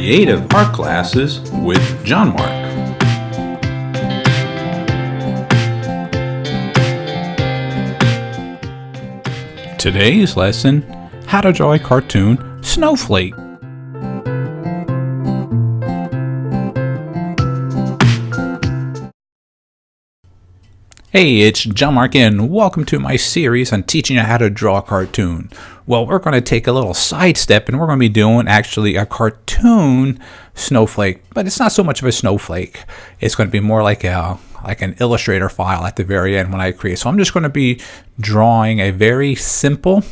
Creative Art Classes with John-Marc. Today's lesson, how to draw a cartoon snowflake. Hey, it's John-Marc and welcome to my series on teaching you how to draw a cartoon. Well, we're going to take a little sidestep and we're going to be doing actually a cartoon snowflake, but it's not so much of a snowflake. It's going to be more like an Illustrator file at the very end when I create. So I'm just going to be drawing a very simple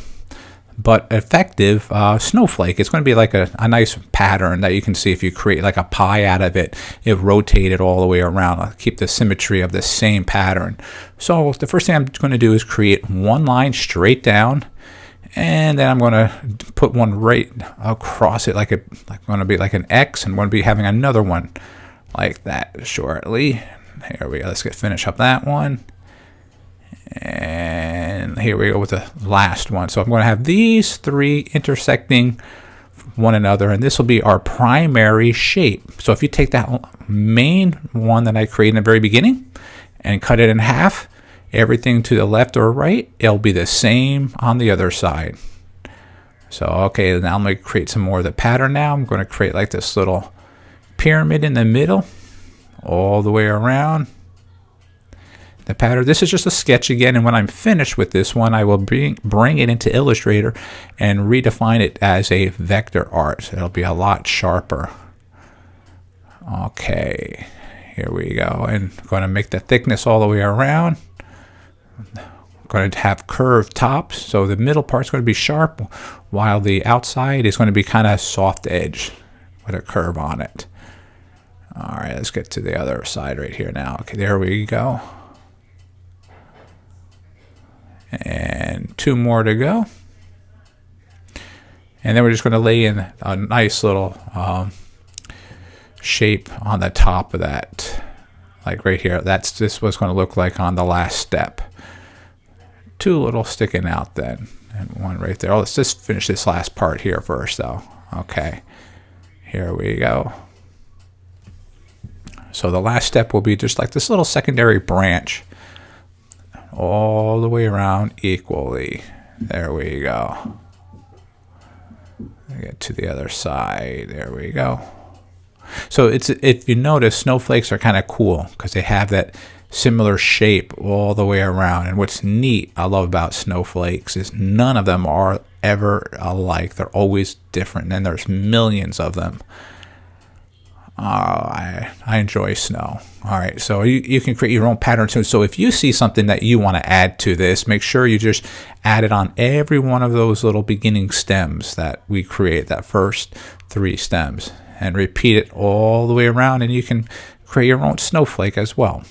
but effective snowflake. It's going to be like a nice pattern that you can see if you create like a pie out of it. It rotated all the way around. I'll keep the symmetry of the same pattern. So the first thing I'm going to do is create one line straight down, and then I'm going to put one right across it like going to be like an X, and I'm going to be having another one like that shortly. Here we go. Let's finish up that one. And here we go with the last one. So I'm going to have these three intersecting one another, and this will be our primary shape. So if you take that main one that I created in the very beginning and cut it in half, everything to the left or right, it'll be the same on the other side. So okay, now I'm going to create some more of the pattern now. I'm going to create like this little pyramid in the middle all the way around the pattern. This is just a sketch again, and when I'm finished with this one, I will bring it into Illustrator and redefine it as a vector art. It'll be a lot sharper. Okay, here we go, and I'm going to make the thickness all the way around. I'm going to have curved tops, so the middle part's going to be sharp, while the outside is going to be kind of soft edge with a curve on it. All right, let's get to the other side right here now. Okay, there we go. And two more to go, and then we're just going to lay in a nice little shape on the top of that, like right here. This is what's going to look like on the last step. Two little sticking out then, and one right there. Oh, let's just finish this last part here first though. Okay, here we go. So the last step will be just like this little secondary branch all the way around equally. There we go. Get to the other side. There we go. So if you notice, snowflakes are kind of cool because they have that similar shape all the way around. And what's neat, I love about snowflakes, is none of them are ever alike. They're always different, and there's millions of them. I enjoy snow. All right, so you can create your own pattern too. So if you see something that you want to add to this, make sure you just add it on every one of those little beginning stems that we create, that first three stems, and repeat it all the way around, and you can create your own snowflake as well.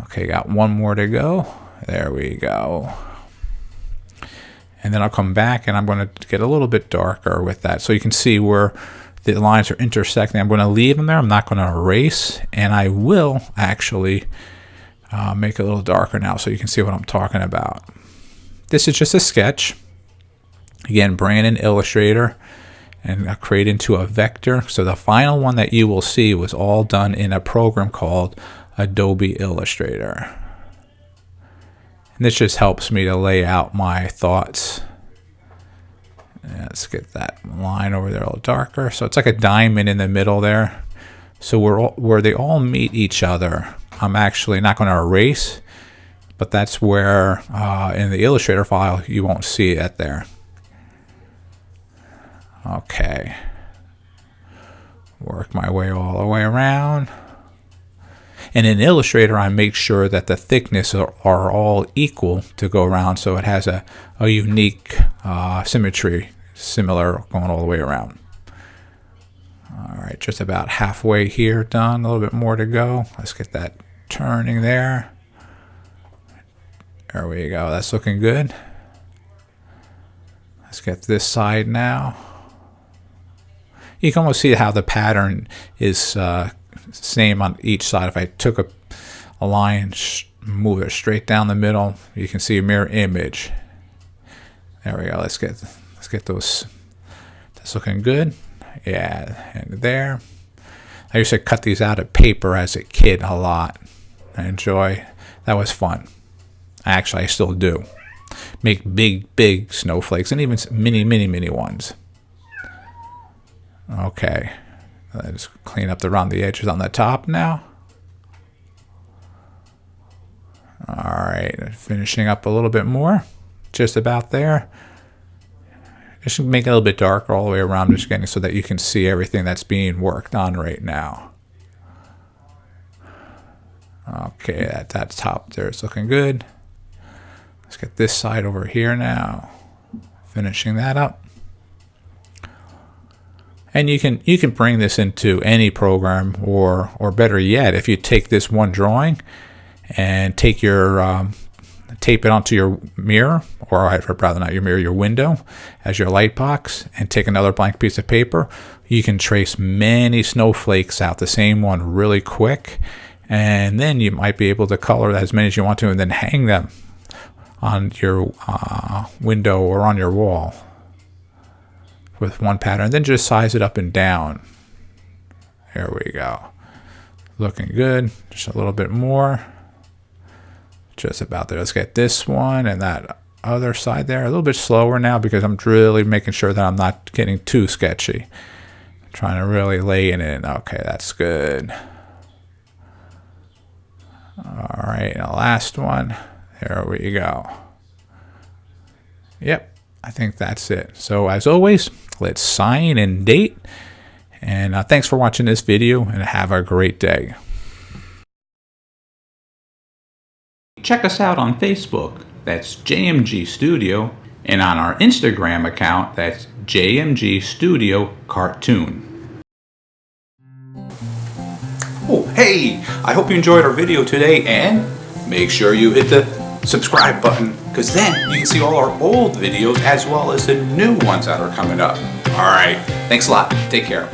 Okay, got one more to go. There we go. And then I'll come back and I'm going to get a little bit darker with that, so you can see where the lines are intersecting. I'm going to leave them there. I'm not going to erase, and I will actually make it a little darker now so you can see what I'm talking about. This is just a sketch. Again, bring in Illustrator and create into a vector. So the final one that you will see was all done in a program called Adobe Illustrator. And this just helps me to lay out my thoughts. Let's get that line over there a little darker. So it's like a diamond in the middle there. So where they all meet each other, I'm actually not going to erase, but that's where in the Illustrator file you won't see it there. Okay. Work my way all the way around. And in Illustrator, I make sure that the thickness are all equal to go around, so it has a unique symmetry, similar going all the way around. All right, just about halfway here done, a little bit more to go. Let's get that turning there. There we go, that's looking good. Let's get this side now. You can almost see how the pattern is same on each side. If I took a line, move it straight down the middle, you can see a mirror image. There we go. Let's get those. That's looking good. Yeah, and there. I used to cut these out of paper as a kid a lot. I enjoy. That was fun. Actually, I still do. Make big snowflakes and even mini ones. Okay. Let's clean up around the edges on the top now. Alright, finishing up a little bit more. Just about there. Just make it a little bit darker all the way around, just getting so that you can see everything that's being worked on right now. Okay, that top there is looking good. Let's get this side over here now. Finishing that up. And you can bring this into any program, or better yet, if you take this one drawing and take your tape it onto your mirror, or rather not your mirror, your window as your light box, and take another blank piece of paper, you can trace many snowflakes out, the same one, really quick, and then you might be able to color as many as you want to and then hang them on your window or on your wall with one pattern. Then just size it up and down. There we go. Looking good. Just a little bit more. Just about there. Let's get this one and that other side there. A little bit slower now because I'm really making sure that I'm not getting too sketchy. I'm trying to really lay it in. Okay, that's good. All right, and the last one. There we go. Yep, I think that's it. So as always, let's sign and date. And thanks for watching this video, and have a great day. Check us out on Facebook, that's JMG Studio, and on our Instagram account, that's JMG Studio Cartoon. Oh, hey! I hope you enjoyed our video today, and make sure you hit the subscribe button, because then you can see all our old videos as well as the new ones that are coming up. Alright, thanks a lot. Take care.